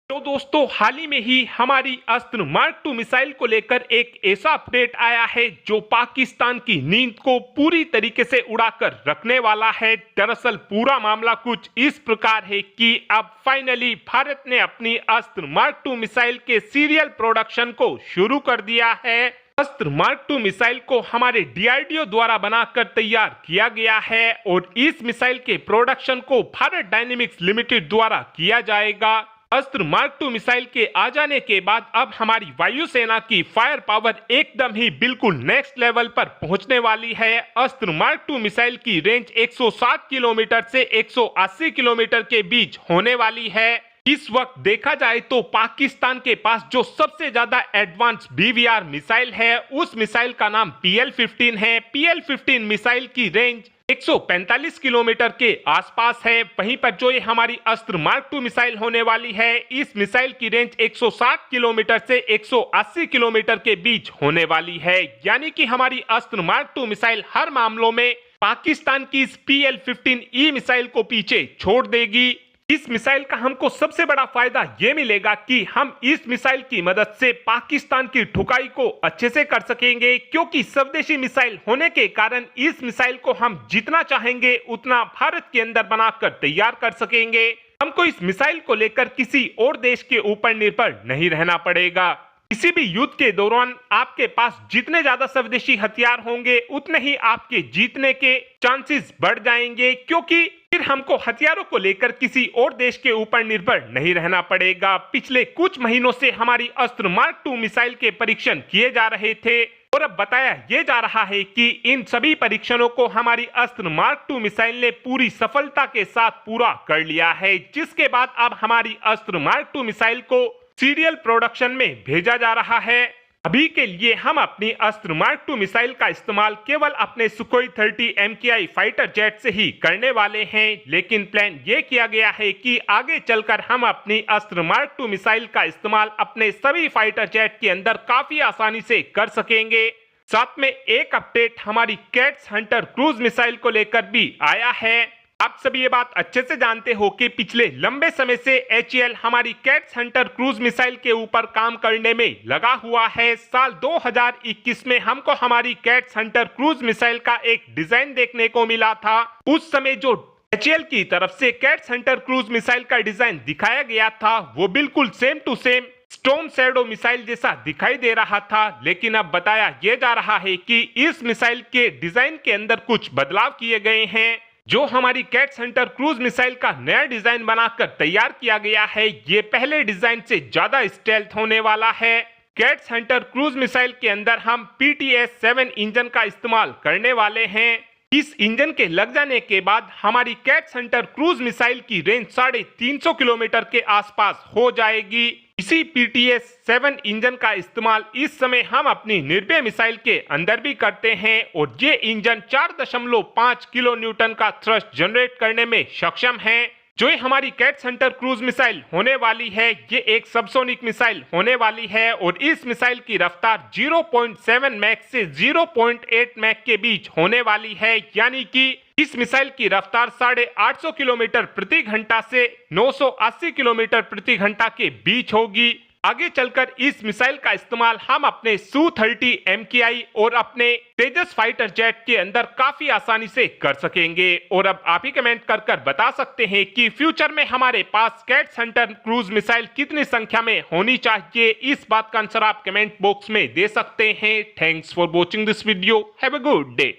तो दोस्तों हाल ही में ही हमारी अस्त्र मार्क 2 मिसाइल को लेकर एक ऐसा अपडेट आया है जो पाकिस्तान की नींद को पूरी तरीके से उड़ाकर रखने वाला है। दरअसल पूरा मामला कुछ इस प्रकार है कि अब फाइनली भारत ने अपनी अस्त्र मार्क 2 मिसाइल के सीरियल प्रोडक्शन को शुरू कर दिया है। अस्त्र मार्क 2 मिसाइल को हमारे डीआरडीओ द्वारा बनाकर तैयार किया गया है और इस मिसाइल के प्रोडक्शन को भारत डायनेमिक्स लिमिटेड द्वारा किया जाएगा। अस्त्र मार्क 2 मिसाइल के आ जाने के बाद अब हमारी वायुसेना की फायर पावर एकदम ही बिल्कुल नेक्स्ट लेवल पर पहुंचने वाली है। अस्त्र मार्क 2 मिसाइल की रेंज 160 किलोमीटर से 180 किलोमीटर के बीच होने वाली है। इस वक्त देखा जाए तो पाकिस्तान के पास जो सबसे ज्यादा एडवांस बीवीआर मिसाइल है उस मिसाइल का नाम PL-15 है। PL-15 मिसाइल की रेंज 145 किलोमीटर के आसपास है। वहीं पर जो ये हमारी अस्त्र मार्क 2 मिसाइल होने वाली है, इस मिसाइल की रेंज 160 किलोमीटर से 180 किलोमीटर के बीच होने वाली है। यानी कि हमारी अस्त्र मार्क 2 मिसाइल हर मामलों में पाकिस्तान की इस PL-15E मिसाइल को पीछे छोड़ देगी। इस मिसाइल का हमको सबसे बड़ा फायदा यह मिलेगा कि हम इस मिसाइल की मदद से पाकिस्तान की ठुकाई को अच्छे से कर सकेंगे, क्योंकि स्वदेशी मिसाइल होने के कारण इस मिसाइल को हम जितना चाहेंगे उतना भारत के अंदर बनाकर तैयार कर सकेंगे। हमको इस मिसाइल को लेकर किसी और देश के ऊपर निर्भर नहीं रहना पड़ेगा। किसी भी युद्ध के दौरान आपके पास जितने ज्यादा स्वदेशी हथियार होंगे उतने ही आपके जीतने के चांसेस बढ़ जाएंगे, क्योंकि फिर हमको हथियारों को लेकर किसी और देश के ऊपर निर्भर नहीं रहना पड़ेगा। पिछले कुछ महीनों से हमारी अस्त्र मार्क 2 मिसाइल के परीक्षण किए जा रहे थे और अब बताया यह जा रहा है कि इन सभी परीक्षणों को हमारी अस्त्र मार्क 2 मिसाइल ने पूरी सफलता के साथ पूरा कर लिया है, जिसके बाद अब हमारी अस्त्र मार्क 2 मिसाइल को सीरियल प्रोडक्शन में भेजा जा रहा है। अभी के लिए हम अपनी अस्त्र मार्क 2 मिसाइल का इस्तेमाल केवल अपने सुखोई 30 MKI फाइटर जेट से ही करने वाले हैं, लेकिन प्लान ये किया गया है कि आगे चलकर हम अपनी अस्त्र मार्क 2 मिसाइल का इस्तेमाल अपने सभी फाइटर जेट के अंदर काफी आसानी से कर सकेंगे। साथ में एक अपडेट हमारी कैट्स हंटर क्रूज मिसाइल को लेकर भी आया है। आप सभी ये बात अच्छे से जानते हो कि पिछले लंबे समय से HAL हमारी कैट्स हंटर क्रूज मिसाइल के ऊपर काम करने में लगा हुआ है। साल 2021 में हमको हमारी कैट्स हंटर क्रूज मिसाइल का एक डिजाइन देखने को मिला था। उस समय जो HAL की तरफ से कैट्स हंटर क्रूज मिसाइल का डिजाइन दिखाया गया था वो बिल्कुल same to same storm shadow missile जैसा दिखाई दे रहा था, लेकिन अब बताया यह जा रहा है कि इस मिसाइल के डिजाइन के अंदर कुछ बदलाव किए गए हैं। जो हमारी कैट्स हंटर क्रूज मिसाइल का नया डिजाइन बनाकर तैयार किया गया है, ये पहले डिजाइन से ज्यादा स्टेल्थ होने वाला है। कैट्स हंटर क्रूज मिसाइल के अंदर हम PTS-7 इंजन का इस्तेमाल करने वाले हैं। इस इंजन के लग जाने के बाद हमारी कैट्स हंटर क्रूज मिसाइल की रेंज 350 किलोमीटर के आसपास हो जाएगी। इसी PTS-7 इंजन का इस्तेमाल इस समय हम अपनी निर्भय मिसाइल के अंदर भी करते हैं और ये इंजन 4.5 किलो न्यूटन का थ्रस्ट जनरेट करने में सक्षम है। जो हमारी कैट्स हंटर क्रूज मिसाइल होने वाली है, ये एक सबसोनिक मिसाइल होने वाली है और इस मिसाइल की रफ्तार 0.7 मैक से 0.8 मैक के बीच होने वाली है। यानी कि इस मिसाइल की रफ्तार 850 किलोमीटर प्रति घंटा से 980 किलोमीटर प्रति घंटा के बीच होगी। आगे चलकर इस मिसाइल का इस्तेमाल हम अपने Su-30 MKI और अपने तेजस फाइटर जेट के अंदर काफी आसानी से कर सकेंगे। और अब आप ही कमेंट कर कर बता सकते हैं कि फ्यूचर में हमारे पास कैट्स हंटर क्रूज मिसाइल कितनी संख्या में होनी चाहिए। इस बात का आंसर आप कमेंट बॉक्स में दे सकते हैं। Thanks for watching this video. Have a good day.